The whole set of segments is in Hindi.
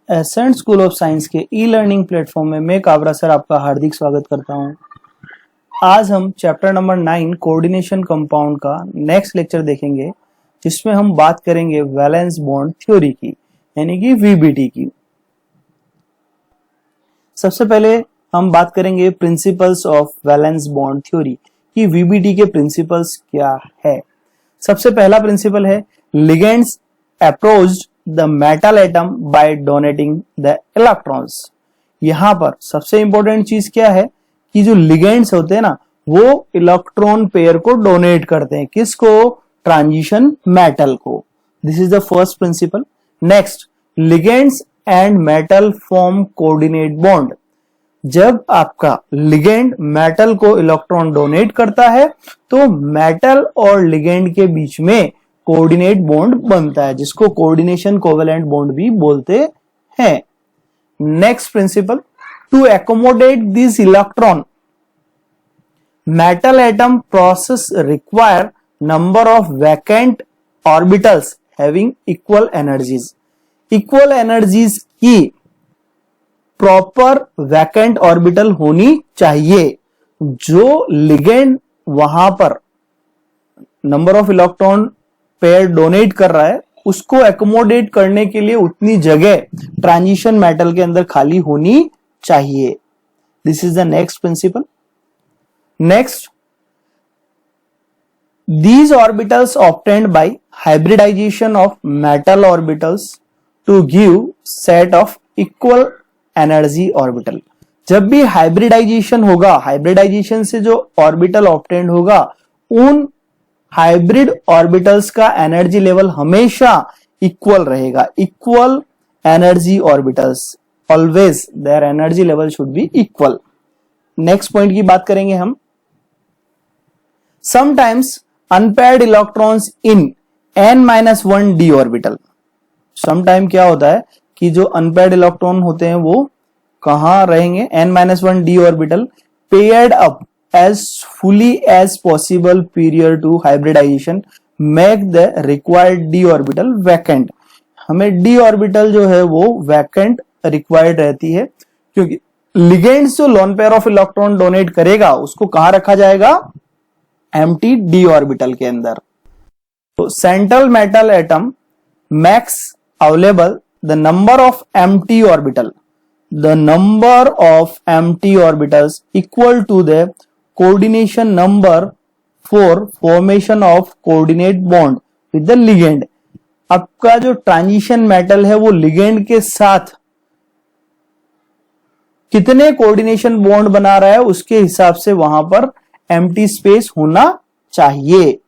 एसेंट स्कूल ऑफ साइंस के ई लर्निंग प्लेटफॉर्म में मैं काबरा सर आपका हार्दिक स्वागत करता हूं। आज हम चैप्टर नंबर 9 कोऑर्डिनेशन कंपाउंड का नेक्स्ट लेक्चर देखेंगे, जिसमें हम बात करेंगे वैलेंस बॉन्ड थ्योरी की, यानी कि वीबीटी की। सबसे पहले हम बात करेंगे principles of valence bond theory कि वीबीटी के प्रिंसिपल्स क्या है। सबसे पहला प्रिंसिपल है ligands approached the metal atom by donating the electrons. यहां पर सबसे इंपॉर्टेंट चीज क्या है कि जो लिगेंड्स होते हैं ना, वो इलेक्ट्रॉन पेयर को डोनेट करते हैं। किसको? ट्रांजिशन मेटल को। This is the first principle. Next, ligands and metal form coordinate bond. जब आपका लिगेंड मेटल को इलेक्ट्रॉन डोनेट करता है तो मेटल और लिगेंड के बीच में कोऑर्डिनेट बॉन्ड बनता है, जिसको कोऑर्डिनेशन कोवेलेंट बॉन्ड भी बोलते हैं। Next principle, to accommodate this electron metal atom process require number of vacant orbitals having equal energies. Equal energies की प्रॉपर वैकेंट ऑर्बिटल होनी चाहिए। जो लिगेंड वहां पर number of electron pair donate कर रहा है, उसको एकोमोडेट करने के लिए उतनी जगह ट्रांजिशन मेटल के अंदर खाली होनी चाहिए। This is the next principle. Next, these orbitals obtained by hybridization of metal orbitals to give set of equal energy orbital। जब भी हाइब्रिडाइजेशन होगा, हाइब्रिडाइजेशन से जो ऑर्बिटल ऑब्टेंड होगा, उन हाइब्रिड ऑर्बिटल्स का एनर्जी लेवल हमेशा इक्वल रहेगा। Equal energy orbitals, always their energy level should be equal. Next point की बात करेंगे हम। Sometimes unpaired electrons in n-1 d orbital. Sometime क्या होता है कि जो अनपेयर्ड इलेक्ट्रॉन होते हैं वो कहां रहेंगे? n-1 d orbital paired up as fully as possible prior to hybridization make the required d orbital vacant। हमें d ऑर्बिटल जो है वो वैकेंट रिक्वायर्ड रहती है, क्योंकि लिगेंड्स जो lone pair of electron donate करेगा उसको कहां रखा जाएगा? एम्प्टी d ऑर्बिटल के अंदर। तो central metal atom max available the number of empty orbital, the number of empty orbitals equal to the coordination number for formation of coordinate bond with the ligand. आपका जो ट्रांजिशन मेटल है वो लिगेंड के साथ कितने कोऑर्डिनेशन बॉन्ड बना रहा है, उसके हिसाब से वहां पर एम्प्टी स्पेस होना चाहिए।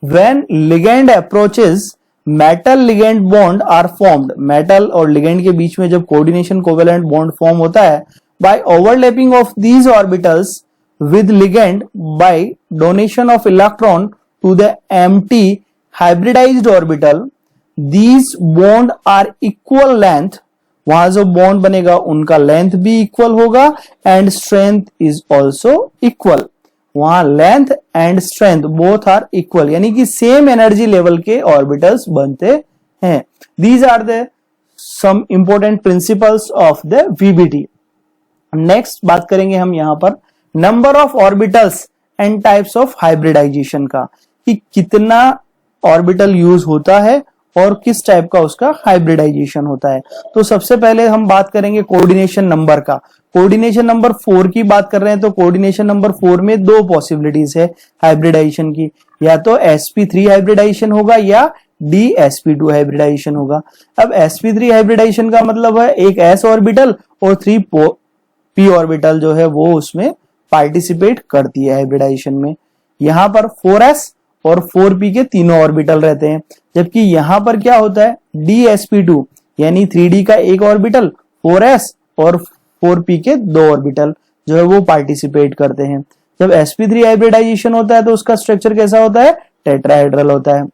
When ligand approaches metal ligand bond are formed, metal और लिगेंड के बीच में जब कोऑर्डिनेशन कोवेलेंट बॉन्ड फॉर्म होता है, by overlapping of these orbitals with ligand by donation of electron to the empty hybridized orbital, these bond are equal length। वहां जो बॉन्ड बनेगा उनका लेंथ भी इक्वल होगा and strength is also equal. वहां length and strength both are equal, यानी कि सेम एनर्जी लेवल के ऑर्बिटल्स बनते हैं। These are the some important principles of the VBT. Next बात करेंगे हम यहां पर number of orbitals and types of hybridisation का, कि कितना ऑर्बिटल यूज होता है और किस टाइप का उसका हाइब्रिडाइजेशन होता है। तो सबसे पहले हम बात करेंगे कोऑर्डिनेशन नंबर का। कोऑर्डिनेशन नंबर 4 की बात कर रहे हैं तो कोऑर्डिनेशन नंबर 4 में दो पॉसिबिलिटीज है हाइब्रिडाइजेशन की, या तो sp3 हाइब्रिडाइजेशन होगा या dsp2 हाइब्रिडाइजेशन होगा। अब sp3 हाइब्रिडाइजेशन का मतलब है एक s ऑर्बिटल और 3 p ऑर्बिटल जो है वो उसमें पार्टिसिपेट करती है हाइब्रिडाइजेशन में। यहां पर 4s और 4p के तीनों ऑर्बिटल रहते हैं, जबकि यहां पर क्या होता है dsp2 यानी 3d का एक ऑर्बिटल, 4s और 4p के दो ऑर्बिटल जो है वो पार्टिसिपेट करते हैं। जब sp3 हाइब्रिडाइजेशन होता है तो उसका स्ट्रक्चर कैसा होता है? टेट्राहेड्रल होता है।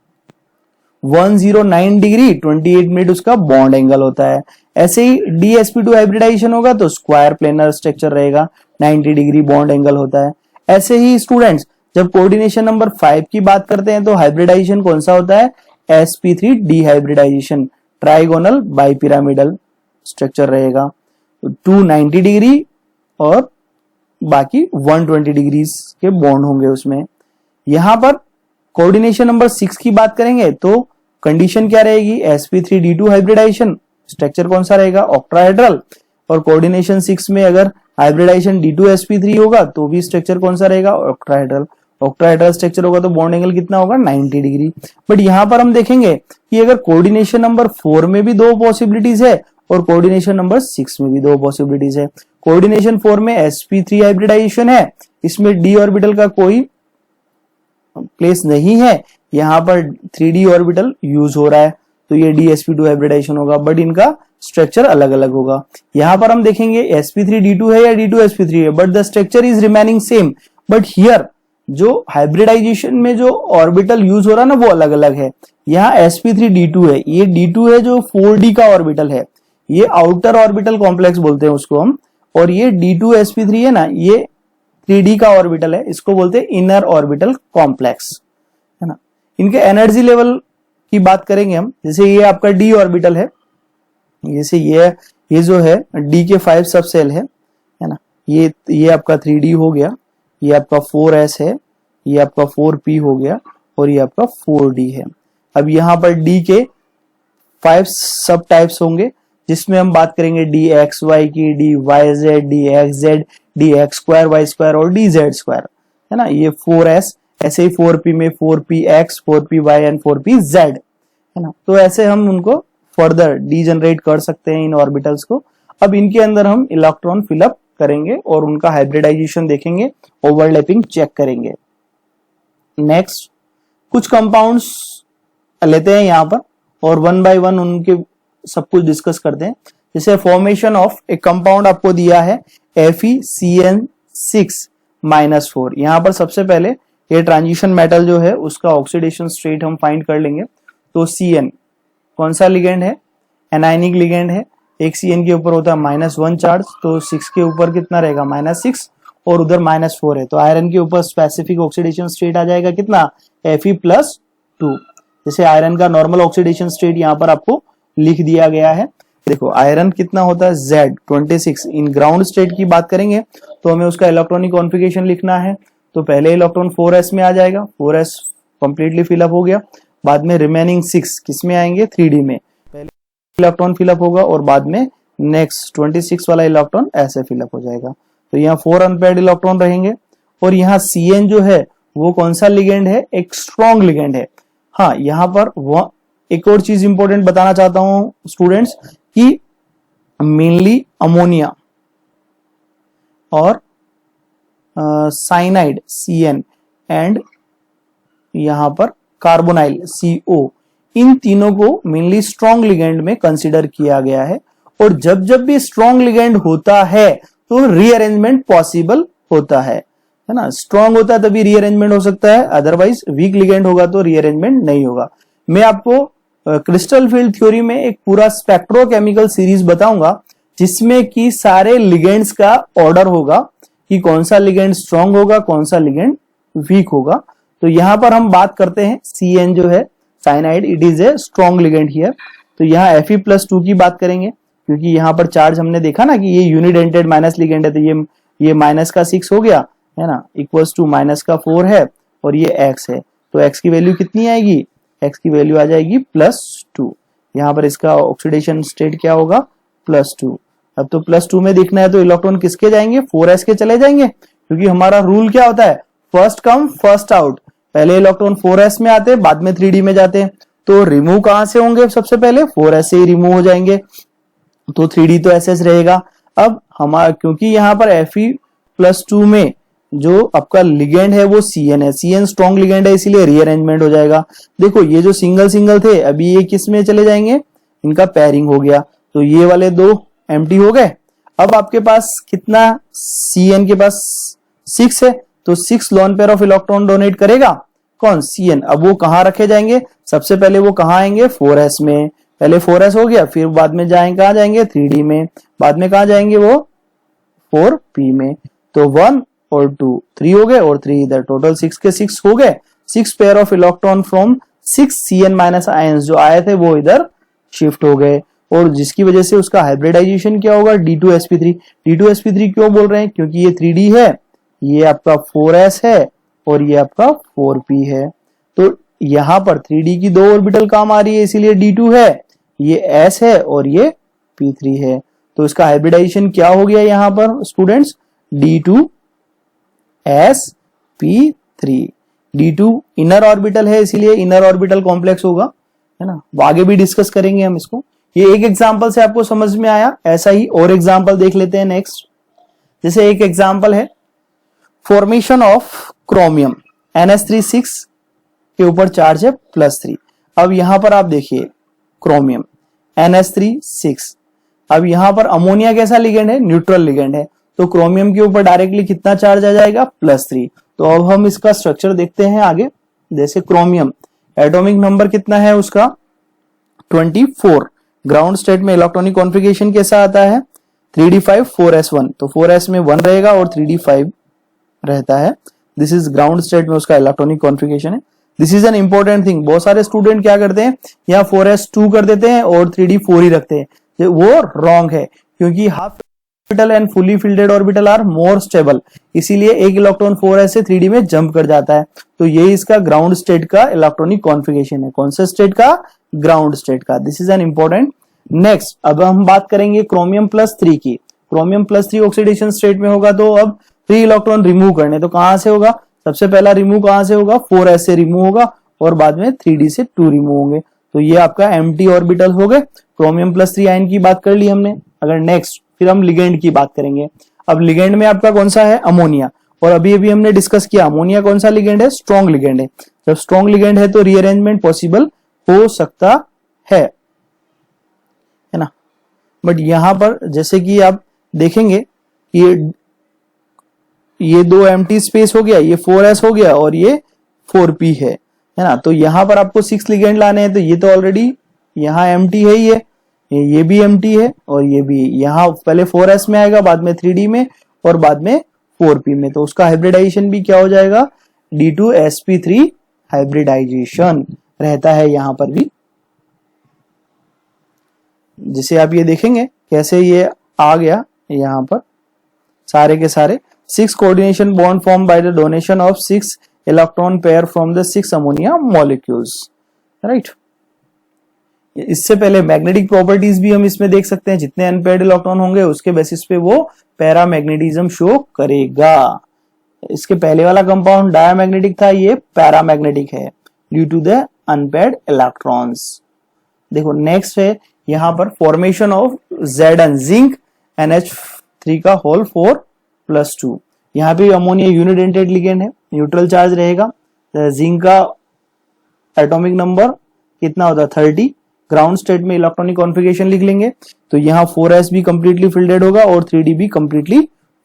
109 डिग्री 28 मिनट उसका बॉन्ड एंगल होता है। ऐसे ही dsp2 हाइब्रिडाइजेशन होगा तो स्क्वायर प्लेनर स्ट्रक्चर रहेगा, 90 डिग्री बॉन्ड एंगल होता है। ऐसे ही स्टूडेंट्स जब कोऑर्डिनेशन नंबर 5 की बात करते हैं तो हाइब्रिडाइजेशन कौन सा होता है? sp3 डिहाइब्रिडाइजेशन। ट्राइगोनल बाइपिरामिडल स्ट्रक्चर रहेगा। 290 डिग्री और बाकी 120 डिग्री के बॉन्ड होंगे उसमें। यहां पर कोऑर्डिनेशन नंबर 6 की बात करेंगे तो कंडीशन क्या रहेगी, sp3d2 हाइब्रिडाइजेशन स्ट्रक्चर कौन सा रहेगा, ऑक्टाहेड्रल। और कोऑर्डिनेशन 6 में अगर हाइब्रिडाइजेशन d2sp3 होगा तो भी स्ट्रक्चर कौन सा रहेगा, ऑक्टाहेड्रल। ऑक्टाहेड्रल स्ट्रक्चर होगा तो बॉन्ड एंगल कितना होगा, 90 डिग्री। बट यहां पर हम देखेंगे कि अगर कोऑर्डिनेशन नंबर 4 में भी दो पॉसिबिलिटीज है और कोऑर्डिनेशन नंबर 6 में भी दो पॉसिबिलिटीज है। कोऑर्डिनेशन 4 में sp3 हाइब्रिडाइजेशन है, इसमें d ऑर्बिटल का कोई प्लेस नहीं है, यहां पर 3d ऑर्बिटल यूज हो रहा है तो ये dsp2 हाइब्रिडाइजेशन होगा, बट इनका स्ट्रक्चर अलग अलग होगा। यहां पर हम देखेंगे sp3d2 है या d2sp3 है, but the structure is remaining same. But here जो हाइब्रिडाइजेशन में जो ऑर्बिटल यूज हो रहा है ना वो अलग अलग है। यहाँ sp3d2 है, ये d2 है जो 4d का ऑर्बिटल है, ये आउटर ऑर्बिटल कॉम्प्लेक्स बोलते हैं उसको हम। और ये d2sp3 है ना, ये 3d का ऑर्बिटल है, इसको बोलते हैं इनर ऑर्बिटल कॉम्प्लेक्स, है ना। इनके एनर्जी लेवल की बात करेंगे हम, जैसे ये आपका d ऑर्बिटल है, जैसे ये जो है d के 5 सब सेल है ना, ये आपका 3d हो गया, ये आपका 4s है, ये आपका 4p हो गया और ये आपका 4d है। अब यहाँ पर d के 5 सब टाइप्स होंगे जिसमें हम बात करेंगे dxy की, dyz, dxz, dx square y square और dz स्क्वायर, है ना। ये 4s, ऐसे ही 4p में 4px, 4py एंड 4pz, है ना। तो ऐसे हम उनको फर्दर डीजनरेट कर सकते हैं इन ऑर्बिटल्स को। अब इनके अंदर हम इलेक्ट्रॉन फिलअप करेंगे और उनका हाइब्रिडाइजेशन देखेंगे, ओवरलैपिंग चेक करेंगे। नेक्स्ट कुछ कंपाउंड्स लेते हैं यहाँ पर और वन बाय वन उनके सब कुछ डिस्कस करते हैं। जैसे फॉर्मेशन ऑफ एक कंपाउंड आपको दिया है FeCN6-4। यहाँ पर सबसे पहले ये ट्रांजिशन मेटल जो है उसका ऑक्सीडेशन स्टेट हम फाइंड कर लेंगे। तो Cn कौन सा लिगेंड है, एनायनिक लिगेंड है, एक Cn के ऊपर होता है -1 चार्ज, तो 6 के ऊपर कितना रहेगा, -6 और उधर -4 है, तो आयरन के ऊपर स्पेसिफिक ऑक्सीडेशन स्टेट आ जाएगा कितना, Fe+2। जैसे आयरन का नॉर्मल ऑक्सीडेशन स्टेट यहाँ पर आपको लिख दिया गया है। देखो आयरन कितना होता है Z26। इन ग्राउंड स्टेट की बात करेंगे तो हमें उसका इलेक्ट्रॉनिक कॉन्फ़िगरेशन लिखना है, तो पहले इलेक्ट्रॉन 4s में आ जाएगा, 4s कंप्लीटली फिलअप हो गया, बाद में रिमेनिंग 6 किस में आएंगे, 3d में। पहले इलेक्ट्रॉन फिलअप होगा और बाद में नेक्स्ट 26 वाला इलेक्ट्रॉन ऐसे फिलअप हो जाएगा। तो यहाँ 4 अनपेयर्ड इलेक्ट्रॉन रहेंगे। और यहाँ Cn जो है वो कौन सा लिगेंड है, एक स्ट्रॉन्ग लिगेंड है। हाँ, यहाँ पर वो एक और चीज इंपॉर्टेंट बताना चाहता हूं स्टूडेंट्स कि मेनली अमोनिया और साइनाइड Cn एंड यहां पर कार्बोनाइल CO, इन तीनों को मेनली स्ट्रॉन्ग लिगेंड में कंसीडर किया गया है। और जब जब भी स्ट्रॉन्ग लिगेंड होता है तो रीअरेंजमेंट पॉसिबल होता है ना। स्ट्रॉन्ग होता है तभी रीअरेंजमेंट हो सकता है, अदरवाइज वीक लिगेंड होगा तो रीअरेंजमेंट नहीं होगा। मैं आपको क्रिस्टल फील्ड थ्योरी में एक पूरा स्पेक्ट्रोकेमिकल सीरीज बताऊंगा जिसमें कि सारे लिगेंड्स का ऑर्डर होगा कि कौन सा लिगेंड स्ट्रॉन्ग होगा, कौन सा लिगेंड वीक होगा। तो यहां पर हम बात करते हैं Cn जो है cyanide, it is a strong ligand here. तो यहाँ Fe+2 की बात करेंगे क्योंकि यहाँ पर चार्ज हमने देखा ना कि ये यूनिडेंटेड माइनस लिगेंड है, तो ये माइनस का 6 हो गया है ना, इक्वल्स टू माइनस का 4 है और ये x है, तो x की वैल्यू कितनी आएगी, x की वैल्यू आ जाएगी +2। यहाँ पर इसका ऑक्सीडेशन स्टेट क्या होगा, +2। अब तो +2 में देखना है तो इलेक्ट्रॉन किसके जाएंगे, 4s के चले जाएंगे, क्योंकि हमारा रूल क्या होता है, फर्स्ट कम फर्स्ट आउट। पहले इलेक्ट्रॉन 4s में आते हैं, बाद में 3d में जाते हैं, तो रिमूव कहां से होंगे, सबसे पहले 4s से ही रिमूव हो जाएंगे, तो 3d तो SS रहेगा। अब हमारा क्योंकि यहाँ पर Fe+2 में जो आपका लिगेंड है वो Cn है, Cn स्ट्रॉन्ग लिगेंड है, इसीलिए रीअरेंजमेंट हो जाएगा। देखो ये जो सिंगल सिंगल थे अभी ये किस में चले जाएंगे, इनका पेयरिंग हो गया, तो ये वाले 2 एम्प्टी हो गए। अब आपके पास कितना, Cn के पास 6 है, तो 6 lone pair of electron donate करेगा कौन, Cn। अब वो कहां रखे जाएंगे, सबसे पहले वो कहां आएंगे, 4s में। पहले 4s हो गया, फिर बाद में जाएंगे कहां जाएंगे, 3d में, बाद में कहां जाएंगे वो 4p में। तो 1 और 2 3 हो गए और 3 इधर, टोटल 6 के 6 हो गए। 6 pair of electron from 6 Cn minus ions जो आए थे वो इधर शिफ्ट हो गए, और जिसकी वजह से उसका हाइब्रिडाइजेशन क्या होगा, D2sp3। D2sp3 क्यों बोल रहे हैं, क्योंकि ये 3D है, ये आपका 4s है और ये आपका 4p है। तो यहां पर 3D की 2 ऑर्बिटल काम आ रही है, इसीलिए D2 है, ये s है और ये p3 है। तो इसका हाइब्रिडाइजेशन क्या हो गया यहाँ पर students, D2sp3। D2 inner orbital है, इसीलिए इनर ऑर्बिटल कॉम्प्लेक्स होगा, है ना। आगे भी डिस्कस करेंगे हम इसको। ये एक एग्जांपल से आपको समझ में आया, ऐसा ही और एग्जांपल देख लेते हैं नेक्स्ट। जैसे एक एग्जांपल है फॉर्मेशन ऑफ क्रोमियम, NH3 6 के ऊपर चार्ज है +3। अब यहां पर आप देखिए क्रोमियम NH3 6, अब यहां पर अमोनिया कैसा लिगेंड है, न्यूट्रल लिगेंड है, तो क्रोमियम के ऊपर डायरेक्टली कितना चार्ज आ जाएगा, +3। तो अब हम इसका स्ट्रक्चर देखते हैं आगे। जैसे क्रोमियम एटॉमिक नंबर कितना है उसका 24, ग्राउंड स्टेट में इलेक्ट्रॉनिक कॉन्फ़िगरेशन कैसा आता है 3d5 4s1, तो 4s में 1 रहेगा और 3d5 रहता है। दिस इज ग्राउंड स्टेट में उसका इलेक्ट्रॉनिक कॉन्फ़िगरेशन है। This is an important thing, बहुत सारे स्टूडेंट क्या करते हैं यहाँ 4s2 कर देते हैं और 3d4 ही रखते हैं, वो रॉन्ग है, क्योंकि half orbital and fully filled orbital are more stable, इसीलिए एक इलेक्ट्रॉन 4s से 3d में जंप कर जाता है। तो ये इसका ग्राउंड स्टेट का इलेक्ट्रॉनिक कॉन्फ़िगरेशन है, कौन सा स्टेट का, ग्राउंड स्टेट का। This is an important. Next अब हम बात करेंगे क्रोमियम +3 की। क्रोमियम +3 ऑक्सीडेशन स्टेट में होगा, तो अब 3 इलेक्ट्रॉन रिमूव करने, तो कहां से होगा, सबसे पहला रिमूव कहां से होगा, 4s से रिमूव होगा और बाद में 3d से 2 रिमूव होंगे, तो ये आपका एम्प्टी ऑर्बिटल हो गए। क्रोमियम +3 आयन की बात कर ली हमने। अगर नेक्स्ट फिर हम लिगेंड की बात करेंगे। अब लिगेंड में आपका कौन सा है, अमोनिया, और अभी हमने डिस्कस किया अमोनिया कौन सा लिगेंड है, स्ट्रॉन्ग लिगेंड है। जब स्ट्रॉन्ग लिगेंड है तो रीअरेंजमेंट पॉसिबल हो सकता है ना। बट यहां पर जैसे कि आप देखेंगे ये 2 एम्प्टी स्पेस हो गया, ये 4s हो गया और ये 4p है ना। तो यहां पर आपको 6 लिगेंड लाने हैं, तो ये तो ऑलरेडी यहाँ एम्प्टी है ही है, ये भी एम्प्टी है और ये भी, यहाँ पहले 4s में आएगा, बाद में 3d में और बाद में 4p में, तो उसका हाइब्रिडाइजेशन भी क्या हो जाएगा, D2sp3 हाइब्रिडाइजेशन रहता है यहां पर भी। जिसे आप ये देखेंगे कैसे ये आ गया यहां पर सारे के सारे 6 coordination bond form by the donation of 6 electron pair from the 6 ammonia molecules, right. इससे पहले मैग्नेटिक प्रॉपर्टीज भी हम इसमें देख सकते हैं, जितने अनपेयर्ड इलेक्ट्रॉन होंगे उसके बेसिस पे वो पैरामैग्नेटिज्म शो करेगा। इसके पहले वाला कंपाउंड डायमैग्नेटिक था, ये पैरामैग्नेटिक है due to the unpaired electrons. देखो नेक्स्ट है यहां पर formation of Zn zinc NH3 का होल 4+2। यहाँ पे अमोनिया यूनिडेंटेड लिगेंड है, न्यूट्रल चार्ज रहेगा। जिंक का एटॉमिक नंबर कितना होता है 30, ग्राउंड स्टेट में इलेक्ट्रॉनिक कॉन्फ़िगरेशन लिख लेंगे, तो यहाँ 4s भी कंप्लीटली फिल्डेड होगा और 3d भी कंप्लीटली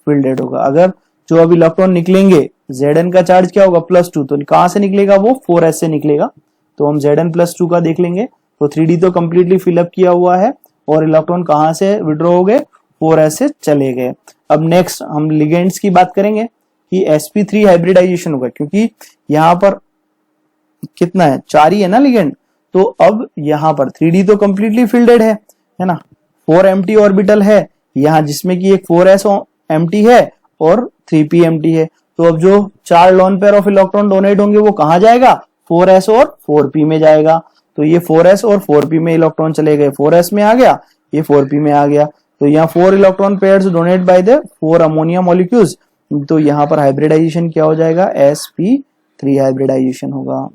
फिल्डेड होगा। अगर जो अब इलेक्ट्रॉन निकलेंगे Zn का चार्ज क्या होगा +2, तो कहां से निकलेगा वो 4s से निकलेगा, तो हम Zn +2 का देख लेंगे, तो 3d तो कंप्लीटली फिलअप किया हुआ है और इलेक्ट्रॉन कहां से विड्रॉ हो गए 4s से चले गए। अब नेक्स्ट हम लिगेंड्स की बात करेंगे कि sp3 हाइब्रिडाइजेशन होगा, क्योंकि यहाँ पर कितना है 4 ही है ना लिगेंड, तो अब यहाँ पर 3d तो कंप्लीटली फिल्डेड है ना, 4 एम्प्टी ऑर्बिटल है यहाँ, जिसमें कि एक 4s एम्प्टी है और 3p एम्प्टी है। तो अब जो 4 lone pair of electron donate होंगे वो कहां जाएगा, 4s और 4p में जाएगा। तो ये 4s और 4p में इलेक्ट्रॉन चले गए, 4s में आ गया, ये 4p में आ गया, तो यहाँ 4 electron pairs donate by the 4 ammonia molecules, तो यहाँ पर हाइब्रिडाइजेशन क्या हो जाएगा, sp3 हाइब्रिडाइजेशन होगा।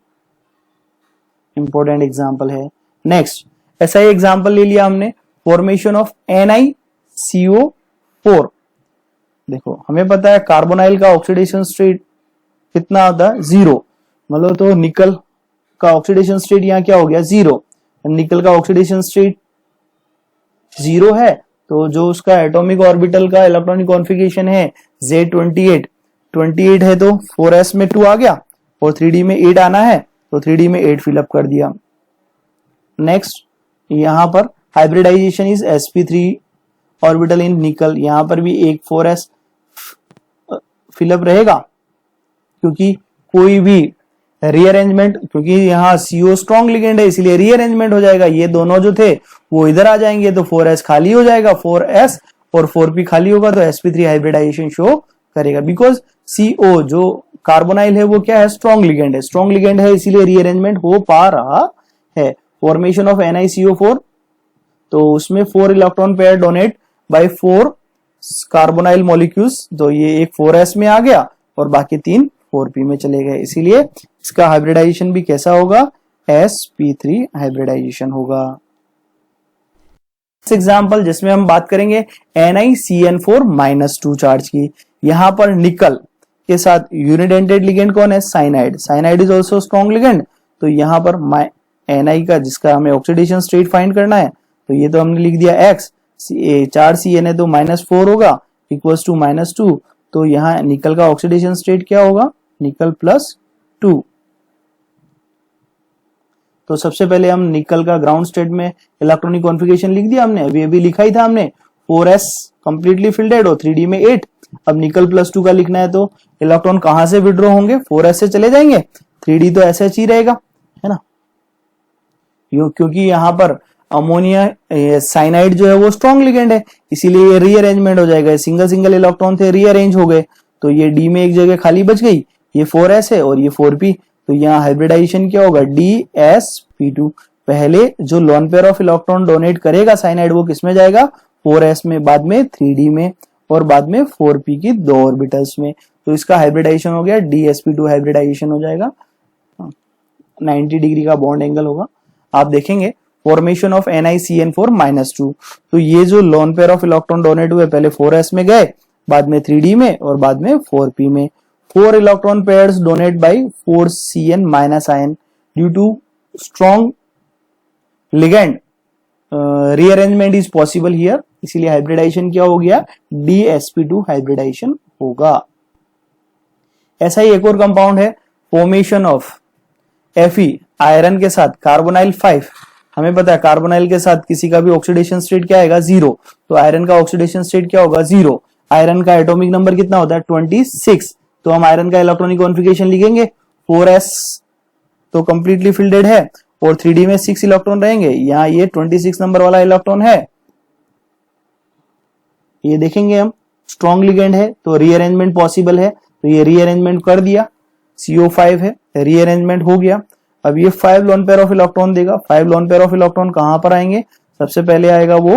इंपॉर्टेंट एग्जांपल है। नेक्स्ट ऐसा ही एग्जांपल ले लिया हमने, फॉर्मेशन ऑफ NiCO4। देखो हमें पता है कार्बोनाइल का ऑक्सीडेशन स्टेट कितना होता है 0, मतलब तो निकल का ऑक्सीडेशन स्टेट यहाँ क्या हो गया 0, निकल का ऑक्सीडेशन स्टेट 0 है, तो जो उसका एटॉमिक ऑर्बिटल का इलेक्ट्रॉनिक कॉन्फ़िगरेशन है Z28 है, तो 4s में 2 आ गया और 3d में 8 आना है, तो 3d में 8 फिलअप कर दिया। नेक्स्ट यहां पर हाइब्रिडाइजेशन इज sp3 ऑर्बिटल इन निकल, यहां पर भी एक 4s फिलअप रहेगा, क्योंकि कोई भी रीअरेंजमेंट, क्योंकि यहाँ CO स्ट्रॉन्ग लिगेंड है इसलिए रीअरेंजमेंट हो जाएगा, ये दोनों जो थे वो इधर आ जाएंगे तो 4s खाली हो जाएगा, 4s और 4p खाली होगा तो sp3 हाइब्रिडाइजेशन शो करेगा, बिकॉज CO जो कार्बोनाइल है वो क्या है, स्ट्रॉन्ग लिगेंड है, स्ट्रॉन्ग लिगेंड है इसीलिए रीअरेंजमेंट हो पा रहा है। फॉर्मेशन ऑफ NiCO4, तो उसमें 4 electron pair donate by 4 carbonyl molecules, तो ये एक 4s में आ गया और बाकी 3 4p में चले गए, इसीलिए इसका हाइब्रिडाइजेशन भी कैसा होगा, sp3 हाइब्रिडाइजेशन होगा। एग्जाम्पल जिसमें हम बात करेंगे NiCN4-2 चार्ज की, यहां पर निकल के साथ यूनिडेंटेड लिगेंड कौन है, cyanide, cyanide is also strong ligand, तो यहां पर Ni का जिसका हमें ऑक्सीडेशन स्टेट फाइंड करना है, तो ये तो हमने लिख दिया x, 4 CN है तो -4 होगा इक्वल्स टू -2, तो यहाँ निकल का ऑक्सीडेशन स्टेट क्या होगा, निकल +2। तो सबसे पहले हम निकल का ग्राउंड स्टेट में इलेक्ट्रॉनिक कॉन्फ़िगरेशन लिख दिया हमने, अभी लिखा ही था हमने, 4s कंप्लीटली फिल्डेड और 3d में 8। अब निकल +2 का लिखना है तो इलेक्ट्रॉन कहां से विड्रॉ होंगे, 4s से चले जाएंगे, 3d तो SH ही रहेगा, है ना, क्योंकि यहाँ पर अमोनिया साइनाइड जो है वो स्ट्रॉन्ग लिगेंड है इसीलिए ये रीअरेंजमेंट हो जाएगा, सिंगल सिंगल इलेक्ट्रॉन थे रीअरेंज हो गए, तो ये d में एक जगह खाली बच गई, ये 4s है और ये 4p, तो यहाँ हाइब्रिडाइजेशन क्या होगा, dsp2, पहले जो lone pair of electron donate करेगा साइनाइड वो किसमें जाएगा, 4s में, बाद में 3d में और बाद में 4p की 2 ऑर्बिटल्स में, तो इसका हाइब्रिडाइजेशन हो गया dsp2 हाइब्रिडाइजेशन हो जाएगा, 90 डिग्री का बॉन्ड एंगल होगा। आप देखेंगे फॉर्मेशन ऑफ NiCN4-2, तो ये जो lone pair of electron donate हुए पहले 4s में गए, बाद में 3d में और बाद में 4p में, 4 electron pairs donate by 4 CN- ion due to strong ligand, rearrangement is possible here, इसीलिए हाइब्रिडाइजेशन क्या हो गया, dsp2 हाइब्रिडाइजेशन होगा। ऐसा ही एक और कंपाउंड है, फॉर्मेशन ऑफ Fe आयरन के साथ कार्बोनाइल 5, हमें पता है कार्बोनाइल के साथ किसी का भी ऑक्सीडेशन स्टेट क्या आएगा, 0, तो आयरन का ऑक्सीडेशन स्टेट क्या होगा, 0, आयरन का एटॉमिक नंबर कितना होता है, 26, तो हम आयरन का इलेक्ट्रॉनिक कॉन्फ़िगरेशन लिखेंगे, 4s तो कंप्लीटली फिल्डेड है और 3d में 6 इलेक्ट्रॉन रहेंगे, यहाँ ये 26 नंबर वाला इलेक्ट्रॉन है, ये देखेंगे हम स्ट्रॉन्ग लिगेंड है तो रीअरेंजमेंट पॉसिबल है, तो ये रीअरेंजमेंट कर दिया, CO5 है, रीअरेंजमेंट हो गया। अब ये 5 लोन पेयर ऑफ इलेक्ट्रॉन देगा, 5 लोन पेयर ऑफ इलेक्ट्रॉन कहां पर आएंगे, सबसे पहले आएगा वो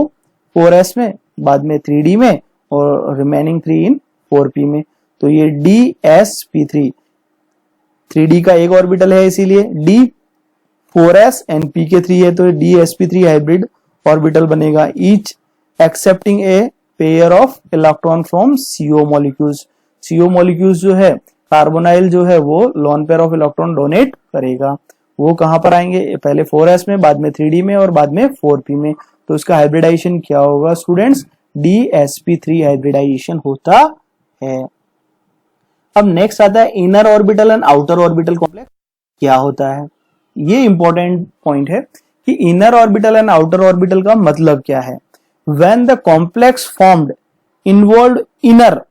4s में, बाद में 3d में और रिमेनिंग 3 इन 4p में, तो ये dsp3, 3d का एक ऑर्बिटल है इसीलिए d, 4s एंड p के 3 है तो dsp3 हाइब्रिड ऑर्बिटल बनेगा, each accepting a pair of electron from CO molecules, CO molecules जो है कार्बोनाइल जो है वो lone pair of electron donate करेगा, वो कहां पर आएंगे, पहले 4s में, बाद में 3d में और बाद में 4p में, तो इसका हाइब्रिडाइजेशन क्या होगा स्टूडेंट्स, dsp3 हाइब्रिडाइजेशन होता है। अब नेक्स्ट आता है inner orbital and outer orbital complex, क्या होता है, ये इंपॉर्टेंट पॉइंट है कि inner orbital and outer orbital का मतलब क्या है, when the complex formed involve inner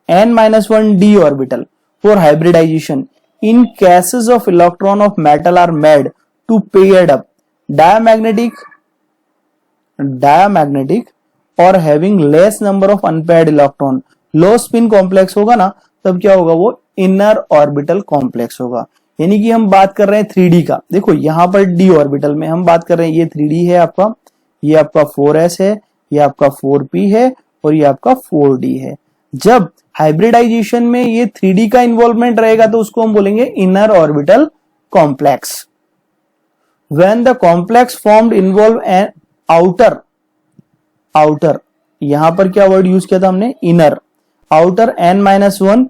n-1d orbital for hybridization in cases of electron of metal are made to paired up diamagnetic or having less number of unpaired electron, low spin complex होगा ना, तब क्या होगा, वो inner orbital complex होगा। यानी कि हम बात कर रहे हैं 3d का, देखो यहां पर d ऑर्बिटल में हम बात कर रहे हैं, ये 3d है आपका, ये आपका 4s है, ये आपका 4p है और ये आपका 4d है। जब हाइब्रिडाइजेशन में ये 3d का इन्वॉल्वमेंट रहेगा तो उसको हम बोलेंगे inner orbital complex. When the complex formed involve an outer, यहां पर क्या वर्ड यूज किया था हमने, inner, outer n-1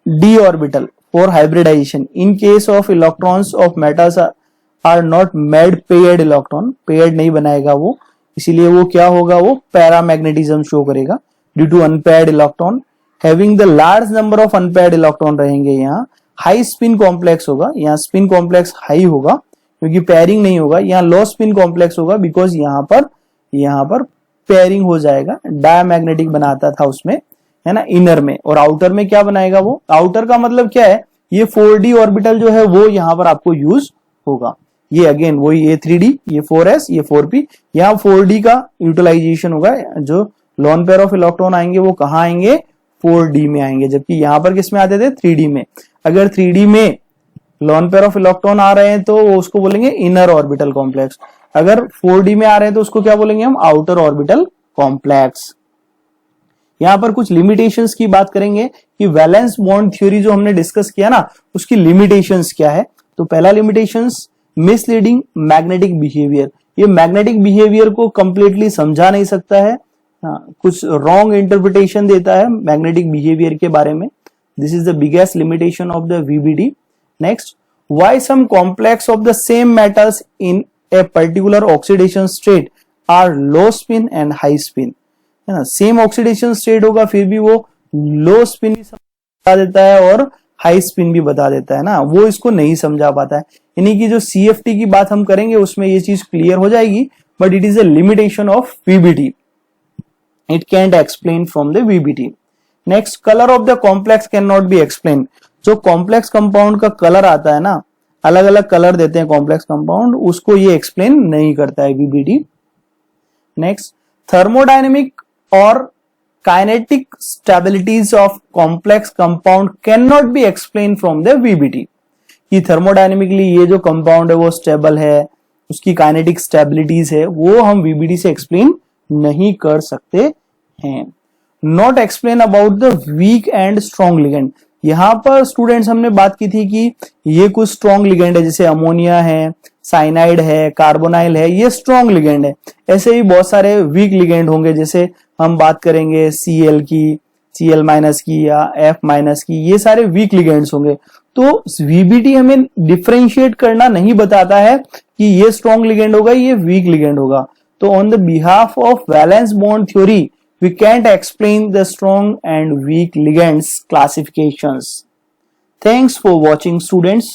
d orbital for hybridization in case of electrons of metals are not made paired electron, paired नहीं बनाएगा वो, इसीलिए वो क्या होगा, वो पैरामैग्नेटिज्म शो करेगा due to unpaired electron, having the large number of unpaired electron रहेंगे, यहाँ हाई स्पिन कॉम्प्लेक्स होगा, यहाँ स्पिन कॉम्प्लेक्स हाई होगा क्योंकि पेयरिंग नहीं होगा, यहाँ लो स्पिन कॉम्प्लेक्स होगा बिकॉज यहाँ पर पेयरिंग हो जाएगा, डायमैग्नेटिक बनाता था उसमें, है ना, इनर में, और आउटर में क्या बनाएगा वो, आउटर का मतलब क्या है, ये 4d ऑर्बिटल जो है वो यहां पर आपको यूज होगा। ये अगेन वही ये 3d, ये 4s, ये 4p, यहाँ 4d का यूटिलाइजेशन होगा। जो लोन पेयर ऑफ इलेक्ट्रॉन आएंगे वो कहाँ आएंगे, 4d में आएंगे, जबकि यहां पर किस में आते थे, 3d में। अगर 3d में लोन पेयर ऑफ इलेक्ट्रॉन आ रहे हैं तो उसको बोलेंगे इनर ऑर्बिटल कॉम्प्लेक्स, अगर 4d में आ रहे हैं तो उसको क्या बोलेंगे हम, आउटर ऑर्बिटल कॉम्प्लेक्स। यहां पर कुछ लिमिटेशंस की बात करेंगे कि वैलेंस बॉन्ड थ्योरी जो हमने डिस्कस किया ना, उसकी लिमिटेशंस क्या है। तो पहला लिमिटेशंस, मिसलीडिंग मैग्नेटिक बिहेवियर। ये मैग्नेटिक बिहेवियर को कंप्लीटली समझा नहीं सकता है, कुछ रॉन्ग इंटरप्रिटेशन देता है मैग्नेटिक बिहेवियर के बारे में। This is the biggest limitation of the VBD. Next, why some complex of the same metals in a particular oxidation state are low spin and high spin, है ना। सेम ऑक्सीडेशन स्टेट होगा फिर भी वो लो स्पिन भी बता देता है और हाई स्पिन भी बता देता है ना, वो इसको नहीं समझा पाता है। यानी कि जो CFT की बात हम करेंगे उसमें ये चीज क्लियर हो जाएगी, but it is a limitation of VBT, it can't explain from the VBT। Next, colour of the complex can not be explain. जो कॉम्प्लेक्स कंपाउंड का कलर आता है ना, अलग अलग कलर देते हैं कॉम्प्लेक्स कंपाउंड, उसको ये एक्सप्लेन नहीं करता है VBT। नेक्स्ट, थर्मोडायनेमिक और kinetic stabilities of complex compound can not be explain from the VBT। कि थर्मोडायनेमिकली ये जो कंपाउंड है वो स्टेबल है, उसकी काइनेटिक स्टेबिलिटीज है, वो हम VBT से एक्सप्लेन नहीं कर सकते हैं। Not explain about the weak and strong ligand. यहां पर स्टूडेंट्स हमने बात की थी कि ये कुछ स्ट्रॉन्ग लिगेंड है, जैसे अमोनिया है, साइनाइड है, कार्बोनाइल है, ये स्ट्रॉन्ग लिगेंड है। ऐसे ही बहुत सारे वीक लिगेंड होंगे, जैसे हम बात करेंगे Cl की, Cl- की या F- की, ये सारे वीक लिगेंड्स होंगे। तो VBT हमें डिफरेंशिएट करना नहीं बताता है कि ये स्ट्रॉन्ग लिगेंड होगा, ये वीक लिगेंड होगा। तो on the behalf of valence bond theory we can't explain the strong and weak ligands classifications. Thanks for watching, students.